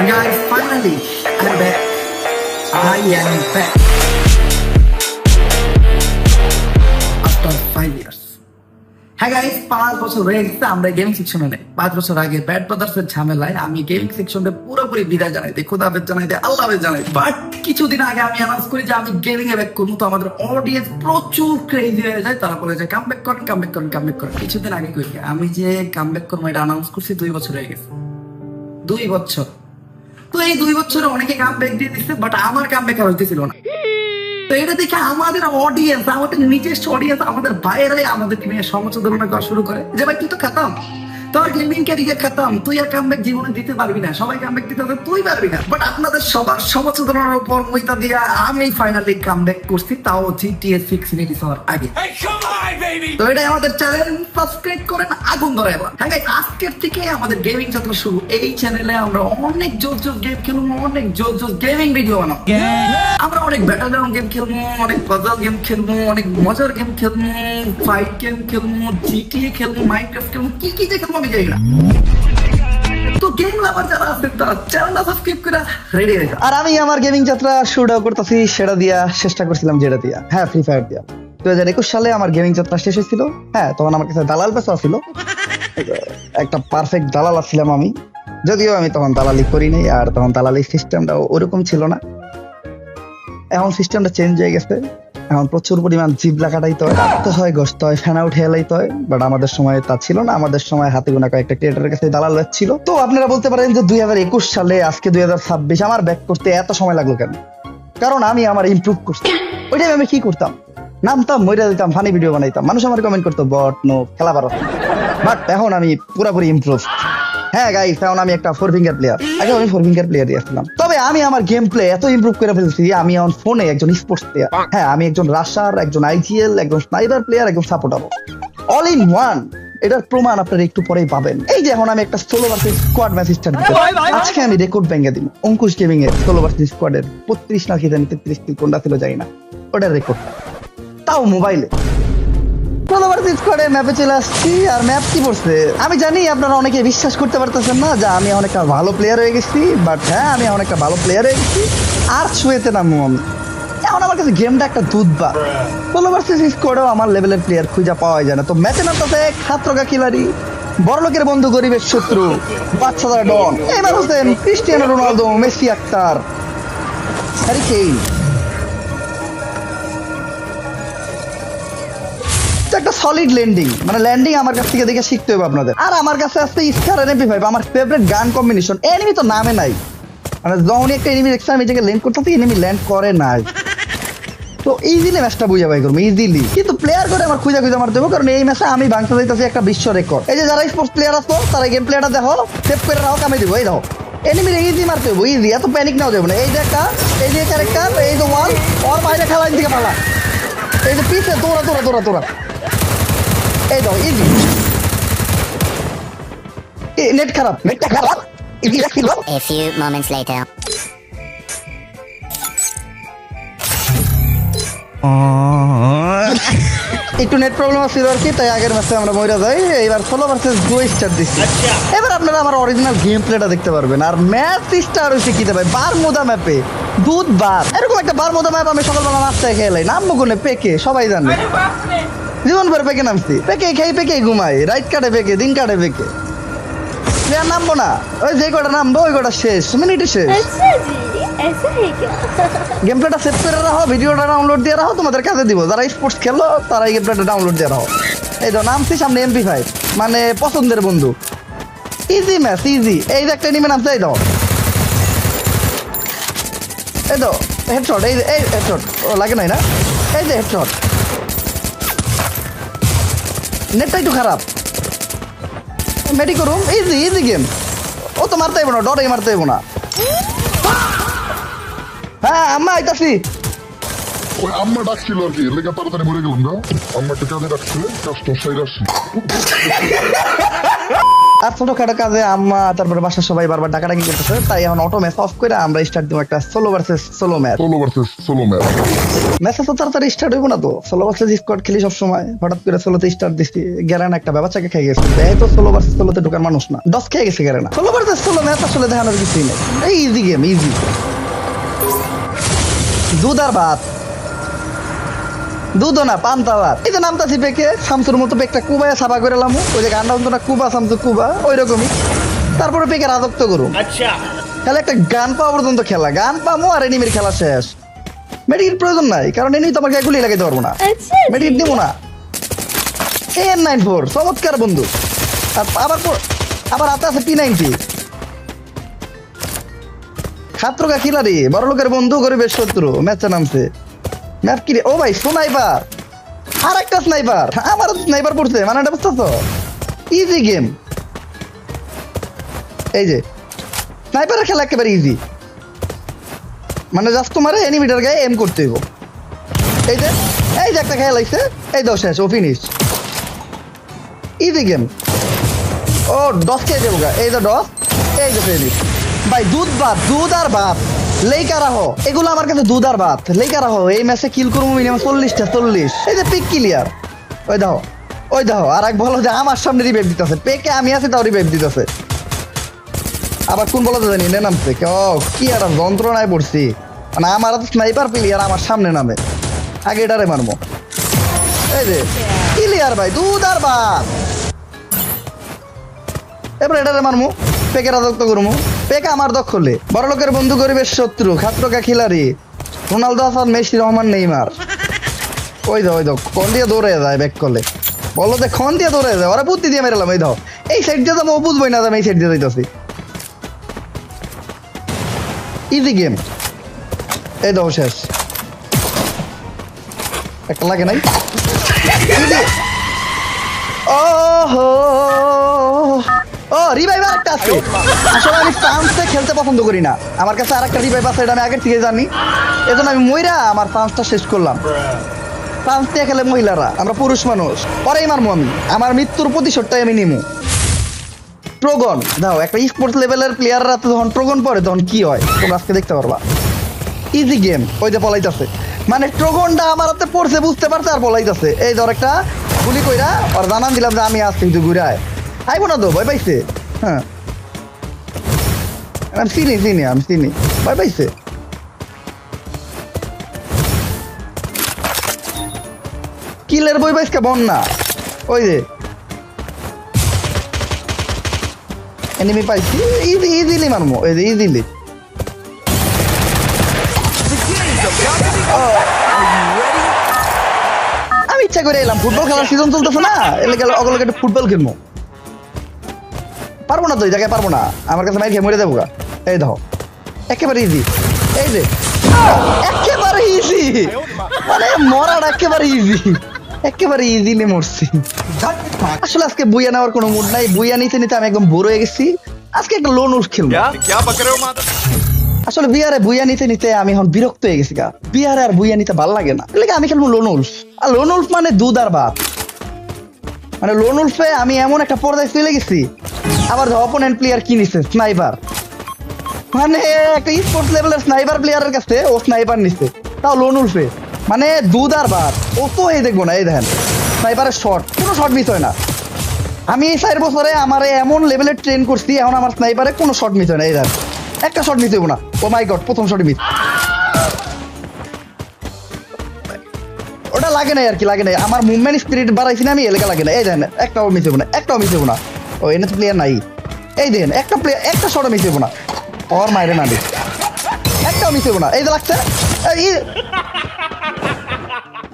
Guys, finally, I'm back. I am back. After 5 years. হ্যাঁ guys, 5 বছর হয়ে গেছে আমরা গেমিং সেকশনে নেই। 5 বছর আগে ব্যাড ব্রাদার্সের ঝামেলায় আমি গেমিং সেকশনে পুরোপুরি বিদায় জানাই দিই, খোদা হাফেজ জানাই দিই, আল্লাহ হাফেজ জানাই দিই। বাট কিছুদিন আগে আমি অ্যানাউন্স করি যে আমি গেমিং এ ব্যাক করবো, তো আমাদের অডিয়েন্স প্রচুর ক্রেজি হয়ে যায়। তারা বলে যে কামব্যাক করেন, কামব্যাক করেন, কামব্যাক করেন। কিছুদিন আগে করি আমি যে কামব্যাক করবো এটা অ্যানাউন্স করছি 2 বছর হয়ে গেছে। 2 বছর। তো এই 2 বছরে অনেকে কামব্যাক দিয়ে দিচ্ছে, বাট আমার কামব্যাক আর হইতেছিল না। তো এটা দেখে আমাদের অডিয়েন্স, আমাদের নিজস্ব অডিয়েন্স, আমাদের বাইরে আমাদেরকে নিয়ে সমালোচনা করা শুরু করে যে ভাই তুই তো খাতাম, তোর গেমিং ক্যারিয়ার খাতাম, তুই আর কামব্যাক জীবনে দিতে পারবি না, সবাই কামব্যাক দিতে হবে, তুই পারবি না। বাট আপনাদের সবার সমালোচনার উপর মইতা দিয়া আমি ফাইনালি কামব্যাক করছি, তাও GTA 6 রিলিজ হওয়ার আগে। তো এটাই আমাদের চ্যানেল, সাবস্ক্রাইব করেন, আগুন ধরে এবার। হ্যাঁ গাইস, আজকের থেকে আমাদের গেমিং যাত্রা শুরু। এই চ্যানেলে আমরা অনেক জোর গেম খেলবো, অনেক জোর গেমিং ভিডিও বানাবো। আমরা অনেক ব্যাটল গ্রাউন্ড গেম খেলবো, অনেক পাজল গেম খেলবো, অনেক মজার গেম খেলবো, ফাইট গেম খেলবো, GTA খেলবো, মাইনক্রাফট খেলবো, কি কি যে খেলবো আমি জানি না। তো গেম লাভার যারা আছেন তারা চ্যানেলটা সাবস্ক্রাইব করে রেডি হয়ে যান। আর আমি আমার গেমিং যাত্রা শুরু করতেছি সেটা দিয়া, চেষ্টা করছিলাম যেটা দিয়া, হ্যাঁ, ফ্রি ফায়ার দিয়া। 2021 সালে আমার গেমিং যাত্রা শেষ হয়েছিল। হ্যাঁ, তখন আমার কাছে দালাল পেশা ছিল, একটা পারফেক্ট দালাল ছিলাম আমি। যদিও আমি তখন দালালি করি নাই, আর তখন দালালি সিস্টেমটা ওরকম ছিল না। এখন সিস্টেমটা চেঞ্জ হয়ে গেছে। এখন প্রচুর পরিমাণ জিবলা কাটাইতে হয়, কাটতে হয়, গসতে হয়, ফ্যান আউট হেলাইতে হয়। বাট আমাদের সময় তা ছিল না। আমাদের সময় হাতে গোনা কয়েকটা ক্রিয়েটরের কাছে দালাল ছিল। তো আপনারা বলতে পারেন যে 2021 সালে আজকে 2026 আমার ব্যাক করতে এত সময় লাগলো কেন? কারণ আমি আমার ইমপ্রুভ করছি। ওইটাই আমি কি করতাম, নামতাম, মইরা দিতাম, ফানি ভিডিও বানাইতাম, মানুষ আমার কমেন্ট করতো বট নো খেলা পারো। বাট এখন আমি পুরোপুরি ইমপ্রুভ। হ্যাঁ গাইস, এখন আমি একটা 4 ফিঙ্গার প্লেয়ার। আগে আমি 4 ফিঙ্গার প্লেয়ারই আসলাম। তবে আমি আমার গেম প্লে এত ইমপ্রুভ করে ফেলছি, আমি এখন ফোনে একজন স্পোর্টস প্লেয়ার। হ্যাঁ, আমি একজন রাশার, একজন IGL, একজন স্নাইপার প্লেয়ার, একজন সাপোর্টার, অল ইন ওয়ান। এটার প্রমাণ আপনারা একটু পরেই পাবেন। এই যে এখন আমি একটা solo versus squad match start দিতে, আজকে আমি রেকর্ড ভেঙে দিব। অঙ্কুশ গেমিং এর সোলো ভার্সেস স্কোয়াডের 32 না কি জানি 33 কিল কোনটা ছিল জানি না, ওটার রেকর্ড, তাও মোবাইলে। ম্যাপে চলে আসছি। আর ম্যাপ কি পড়ছে আমি জানি আপনারা অনেকে বিশ্বাস করতে পারতেছেন না যে আমি অনেকটা ভালো প্লেয়ার হয়ে গেছি। বাট হ্যাঁ, আমি অনেকটা ভালো প্লেয়ার হয়ে গেছি। আর ছুঁয়েতে নামবো আমি। এখন আমার কাছে গেমটা একটা দুধ বা সোলো ভার্সেস স্কোয়াডেও আমার লেভেলের প্লেয়ার খুঁজে পাওয়া যায় না। তো ম্যাচে নামতেছে খাত্রগা খিলাড়ি, বড়লোকের বন্ধু, গরিবের শত্রু, বাচ্চাদার ডন। এবার Hossain, Cristiano Ronaldo, Messi, Akhtar, Harry Kane. একটা সলিড ল্যান্ডিং, মানে ল্যান্ডিং আমার কাছ থেকে দেখে শিখতে হবে আপনাদের। আর আমার কাছে আসছে স্কার MP5, আমার ফেভারিট গান কম্বিনেশন। এনিমি তো নামে নাই, মানে যখনই একটা এনিমি দেখছে আমি এটাকে ল্যান্ড করতেছি, এনিমি ল্যান্ড করে নাই। তো ইজিলি ম্যাচটা বুঝা পাই করবো ইজিলি। কিন্তু প্লেয়ার করে আমার খুঁজা মারতে হবে, কারণ এই ম্যাচে আমি ভাঙতে যাইতেছি একটা বিশ্ব রেকর্ড। এই যে যারা স্পোর্টস প্লেয়ার আসতো তারা গেম প্লেয়ারটা দেখো, সেভ করে রাখো, কামে দিব। এই দেখো এনিমির ইজি মারতে হবে, ইজি, এত প্যানিক নাও যাবে না। এই যে একটা, এই যে ক্যারেক্টার, এই যে ওয়াল, ওর বাইরে খেলা দিকে পালা, এই যে পিছে তোরা তোরা তোরা তোরা, এই দাও ইজি। নেট খারাপ, নেটটা খারাপ। A few moments later. একটু নেট প্রবলেম ছিল আর কি, তাই আগের ম্যাচে আমরা মইরা যাই। এবার সোলো ভার্সেস ডুও স্টার্ট দিচ্ছি। এবার আপনারা আমার অরিজিনাল গেম প্লেটা দেখতে পারবেন। আর ম্যাচ স্টার হয়েছে কি ভাই, বারমুদা ম্যাপে, দুধ বার, এরকম একটা বারমুদা ম্যাপ আমি সকালবেলা নাস্তায় খেলাই। নামবো কোনে? পেকে, সবাই জানে, জীবন ভর পেকে নামছি। পেকে খেয়ে পেকে ঘুমাই, রাইট কাটে পেকে, দিন কাটে পেকে। প্লেয়ার নামবো না, ওই যে কটা নামবো ওই কটা শেষ, মিনিটে শেষ। ऐसा है क्या? গেম প্লেটা সেভ করে রাখো, ভিডিওটা ডাউনলোড দিয়ে রাখো, তোমাদের কাছে দিব। যারা স্পোর্টস খেলো তারা এই গেম প্লেটা ডাউনলোড দিয়ে রাখো। এই তো নামছি, সামনে MP5, মানে পছন্দের বন্ধু। Easy match, easy. এই যে একটা এনিমি নামছে, এই দাও, এই তো হেডশট, এই এই হেডশট, ও লাগে নাই না, এই যে হেডশট। নেটটা একটু খারাপ, মেডি করুন, ইজি ইজি গেম। ও তো মারতে হইব না, ডরে মারতে হইব না। হ্যাঁ আম্মা আইতাছি। ওই আম্মা ডাকছিল আর কি, লেগে তাড়াতাড়ি মরে গেলাম না। আম্মাকে কাজে ডাকছিল, কাজটা সাইড আসছি। আর ছোটখাটো কাজে আম্মা তারপরে বাসার সবাই বারবার ডাকাডাকি করতেছে, তাই এখন অটো ম্যাচ অফ করে আমরা স্টার্ট দিব একটা solo versus solo match. Solo versus solo match. ম্যাচে তো তাড়াতাড়ি স্টার্ট হইব না, তো সোলো ভার্সেস স্কোয়াড খেলি সবসময়, হঠাৎ করে সোলোতে স্টার্ট দিচ্ছি, গ্যারেন একটা ব্যবচাকে খেয়ে গেছে। এই তো সোলো ভার্সেস সোলোতে ঢোকার মানুষ না, ডস খেয়ে গেছে গ্যারেন। সোলো ভার্সেস সোলো ম্যাচ আসলে দেখানোর কিছুই নেই, এই ইজি গেম, ইজি দুধ আর ভাত, দুধও না পান্তা ভাত। এই যে নামতাছি পেকে শামসুর মতো পেকটা কুবায় সাবা করে লামু, ওই যে গানটা হতো না কুবা শামসু কুবা, ওই রকমই। তারপরে পেকে রাজত্ব করুন, খেলা একটা গান পাওয়া পর্যন্ত খেলা, গান পামো আর এনিমির খেলা শেষ। মেডিকেট প্রয়োজন নাই, কারণ এনিমি তো আমার গায়ে গুলি লাগাইতে পারবো না, अच्छा মেডিকেট দিব না। AN94 চমৎকার বন্ধু। আর আবার হাতে আছে P90 খাত্রকা খিলাড়ি, বড় লোকের বন্ধু গরিবের শত্রু। ম্যাচে নামছে, ম্যাপ কি রে? ও ভাই স্নাইপার, আর একটা স্নাইপার, আমার স্নাইপার পড়ছে, মানে এটা বুঝতেছো? ইজি গেম, এই যে স্নাইপারের খেলা একেবারে ইজি, মানে জাস্ট তোমার এনিমিটার গায়ে এম করতে হইব। এই যে একটা খেলা লাগছে, এই দাও শেষ, ও ফিনিশ, ইজি গেম। ও ডস খেয়ে যাবো গা, এই যে ডস, এই যে ফিনিশ। ভাই দুধ ভাত, দুধ আর ভাত, লেইকা রাখো, এগুলো আমার কাছে দুধ আর ভাত, লেইকা রাখো। এই ম্যাচে কিল করবো মিনিমাম 40টা, 40। এই যে পিক ক্লিয়ার, ওই দাও, ওই দাও। আর এক বলো যে আমার সামনে রিভাইভ দিতেছে, পেকে আমি আছি তাও রিভাইভ দিতেছে। আবার কোন বলা জানি নে নামছে, কি আর যন্ত্রণায় পড়ছি, মানে আমার তো স্নাইপার প্লেয়ার আমার সামনে নামে, আগে এটারে মারবো। এই যে ক্লিয়ার ভাই, দুধ আর ভাত। এবার এটারে মারমু, পেকে রাজত্ব করমু। পেকে আমার দখলে, বড় লোকের বন্ধু গরিবের শত্রু, খাত্রকা খিলাড়ি, Ronaldo Hasan, Messi, Rahman, Neymar. ওই দাও কোন দিয়ে দৌড়ে যায় ব্যাক করলে, বলো যে খন দিয়ে দৌড়ে যায়, ওরা বুদ্ধি দিয়ে মেরালাম। এই দাও, এই সাইড দিয়ে যাবো, বুঝবোই না আমি এই সাইড দিয়ে যাইতেছি। ইজি গেম, এই দাও শেষ, একটা লাগে নাই। ও রিভাইভ আরেকটা আছে। আসলে আমি ফ্রান্সে খেলতে পছন্দ করি না, আমার কাছে আরেকটা রিভাইভ আছে, এটা আমি আগের থেকে জানি, এজন্য আমি মইরা আমার ফ্রান্সটা শেষ করলাম। ফ্রান্স দিয়ে খেলে মহিলারা, আমরা পুরুষ মানুষ, পরেই মারমু আমি, আমার মৃত্যুর প্রতিশোধটাই আমি নিমু। ট্রোগন দাও, একটা স্পোর্টস লেভেলের প্লেয়াররা তো যখন ট্রোগন পরে তখন কি হয় তোমরা আজকে দেখতে পারবা। ইজি গেম, ওই যে পলাইতেছে, মানে ট্রোগনটা আমার হাতে পড়ছে বুঝতে পারছে আর পলাইতেছে। এই ধর একটা গুলি কইরা আর জানান দিলাম যে আমি আসছি, কিন্তু ঘুরে আইবো না তো, ভয় পাইছে। হ্যাঁ আমি চিনি ভয় পাইছে। কিলের বই পাইছে বন্যা, ওই যে এনিমি পাইছি, ইজিলি মারমো, এই যে ইজিলি। আমি ইচ্ছা করে এলাম, ফুটবল খেলার সিজন চলতেছে না, এলে গেল অগলকে একটু ফুটবল খেলবো। পারবো না তো, এই জায়গায় পারবো না, আমার কাছে মাইর খেয়ে মরে যাবো গা। এই দেখো একেবারে ইজি, এই যে একেবারে ইজি, মানে মরার একেবারে ইজি, একেবারে ইজিলি মরছি। আসলে আজকে বুইয়া নেওয়ার কোনো মুড নাই, বুইয়া নিতে আমি একদম বোর হয়ে গেছি। আজকে একটা লোন উল্ফ খেলবো। আসলে বিয়ারে বুইয়া নিতে আমি এখন বিরক্ত হয়ে গেছি গা, বিয়ারে আর বুইয়া নিতে ভালো লাগে না, এলাকা আমি খেলবো লোন উল্ফ। আর লোন উল্ফ মানে দুধ আর ভাত, মানে লোন উল্ফে আমি এমন একটা পর্যায়ে চলে গেছি। আবার অপোনেন্ট প্লেয়ার কি নিচ্ছে স্নাইপার, মানে একটা স্পোর্টস লেভেলের স্নাইপার প্লেয়ারের কাছে ও স্নাইপার নিচ্ছে, তাও লোন উল্ফে, মানে দুধ আর ভাত। ও তো এই দেখবো না, এই দেখেন স্নাইপারের শট, কোনো শট মিস হয় না। আমি এই 4 বছরে আমার এমন লেভেলে ট্রেন করছি, এখন আমার স্নাইপারে কোনো শট মিস হয় না। এই দেখেন একটা শট মিস হইব না, ও মাই গড প্রথম শটে মিস। ওটা লাগে নাই আর কি, লাগে নাই, আমার মুভমেন্ট স্পিরিট বাড়াইছি না আমি, এলাকা লাগে না। এই দেখেন একটাও মিস হইব না, একটাও মিস হইব না। ও এনে তো প্লেয়ার নাই, এই দেখেন একটা প্লেয়ার, একটা শটও মিস হইব না, ওর মাইরে না একটাও মিস হইব না। এই যে লাগছে,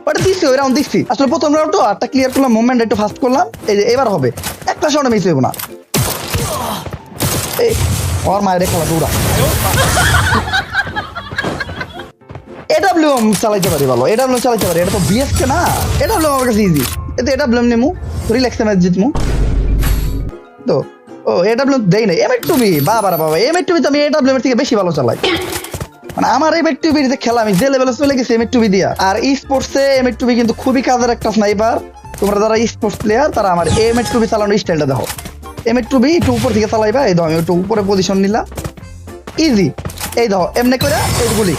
ওটা দিচ্ছি, ওই রাউন্ড দিচ্ছি। আসলে প্রথম রাউন্ড তো আটটা ক্লিয়ার করলাম, মুভমেন্ট একটু ফাস্ট করলাম, এই যে এবার হবে, একটা শটও মিস হইব না। এই ওর মায়ের খেলা দৌড়া, এডাব্লিউএম চালাইতে পারি, ভালো এডাব্লিউএম চালাইতে পারি, এটা তো বিএসকে না, এডাব্লিউএম আমার কাছে ইজি। এতে এডাব্লিউএম নেমু, রিল্যাক্সে ম্যাচ জিতমু তো। ও এডাব্লিউএম দেই নাই, এমএ2বি বাবা এমএ2বি তো আমি এডাব্লিউএম এর থেকে বেশি ভালো চালাই, মানে আমার এমএ2বি যে খেলা আমি যে লেভেলে চলে গেছি এমএ2বি দিয়া। আর ই স্পোর্টসে এমএ2বি কিন্তু খুবই কাজের একটা স্নাইপার। তোমরা যারা ই স্পোর্টস প্লেয়ার তারা আমার এমএ2বি চালানোর স্টাইলটা দেখো, M2B একটু উপর থেকে চালাইবা, এই দাও আমি একটু উপরে পজিশন নিলাম, ইজি। এই দাও এমনি করে এই গুলি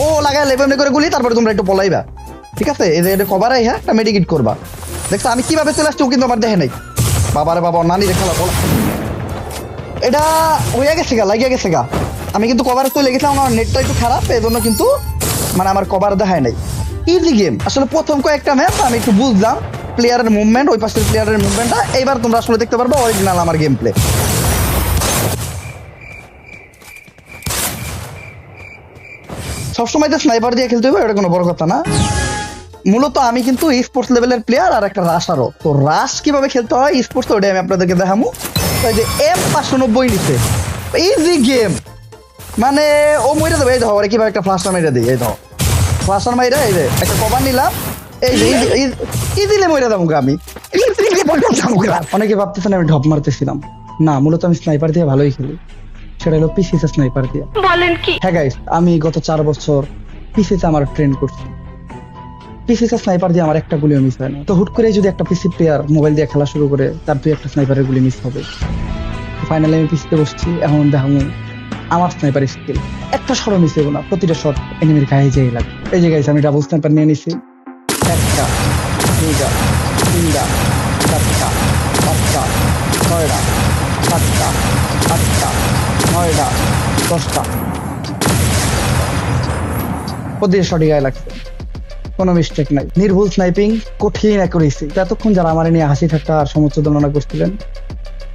ও লাগাই লেবে এমনি করে গুলি, তারপরে তোমরা একটু পলাইবা, ঠিক আছে? এই যে এটা কভারাই, হ্যাঁ একটা মেডিকেট করবা। দেখছো আমি কিভাবে চলে আসছি, ও কিন্তু আমার দেখে নাই। বাবারে বাবা, নানি রে খেলা বলা, এটা হয়ে গেছে গা, লাগিয়ে গেছে গা। আমি কিন্তু কভারে চলে গেছিলাম, আমার নেটটা একটু খারাপ, এই জন্য কিন্তু মানে আমার কভার দেখায় নাই। ইজি গেম আসলে। প্রথম কয়েকটা ম্যাচ আমি একটু বুঝলাম প্লেয়ারের মুভমেন্ট, ওই পাশের প্লেয়ারের মুভমেন্টটা। এইবার তোমরা আসলে দেখতে পারবো অরিজিনাল আমার গেম প্লে। সবসময় তো স্নাইপার দিয়ে খেলতে হবে এটা কোনো বড় কথা না। মূলত আমি কিন্তু স্পোর্টস লেভেলের প্লেয়ার আর একটা রাশারও। তো রাশ কিভাবে খেলতে হয় স্পোর্টস, ওটাই আমি আপনাদেরকে দেখাবো। এই যে M590 নিচে ইজি গেম, মানে ও মরে যাবে। এই ধর কিভাবে একটা ফ্লাশার মাইরা দিই, এই ধর ফ্লাশার মাইরা, এই যে একটা কভার নিলাম, এই যে ইজিলি মরে যাবো আমি। অনেকে ভাবতেছেন আমি ঢপ মারতেছিলাম, না মূলত আমি স্নাইপার দিয়ে ভালোই খেলি, সেটা হলো পিসিতে স্নাইপার দিয়ে। বলেন কি? হ্যাঁ গাইস, আমি গত 4 বছর পিসিতে আমার ট্রেন করছি। পিসিতে স্নাইপার দিয়ে আমার একটা গুলিও মিস হয় না। তো হুট করে যদি একটা পিসি প্লেয়ার মোবাইল দিয়ে খেলা শুরু করে, তার 2-1টা স্নাইপারের গুলি মিস হবে। ফাইনালি আমি পিসিতে বসছি, এখন দেখাবো আমার স্নাইপার স্কিল। একটা শট মিস হইব না, প্রতিটা শট এনিমির গায়ে যেই লাগবে। এই যে গাইস, আমি ডাবল স্নাইপার নিয়ে নিছি। 1টা 2টা 3টা 4টা 5টা 6টা 7টা 8টা 9টা 10টা, প্রতিটা শটই গায়ে লাগছে, কোনো মিস্টেক নাই। নির্ভুল স্নাইপিং, কঠিন অ্যাকুরেসি। এতক্ষণ যারা আমার নিয়ে হাসি ঠাট্টা আর সমস্ত করছিলেন,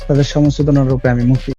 তাদের সমস্ত রূপে আমি মুক্তি।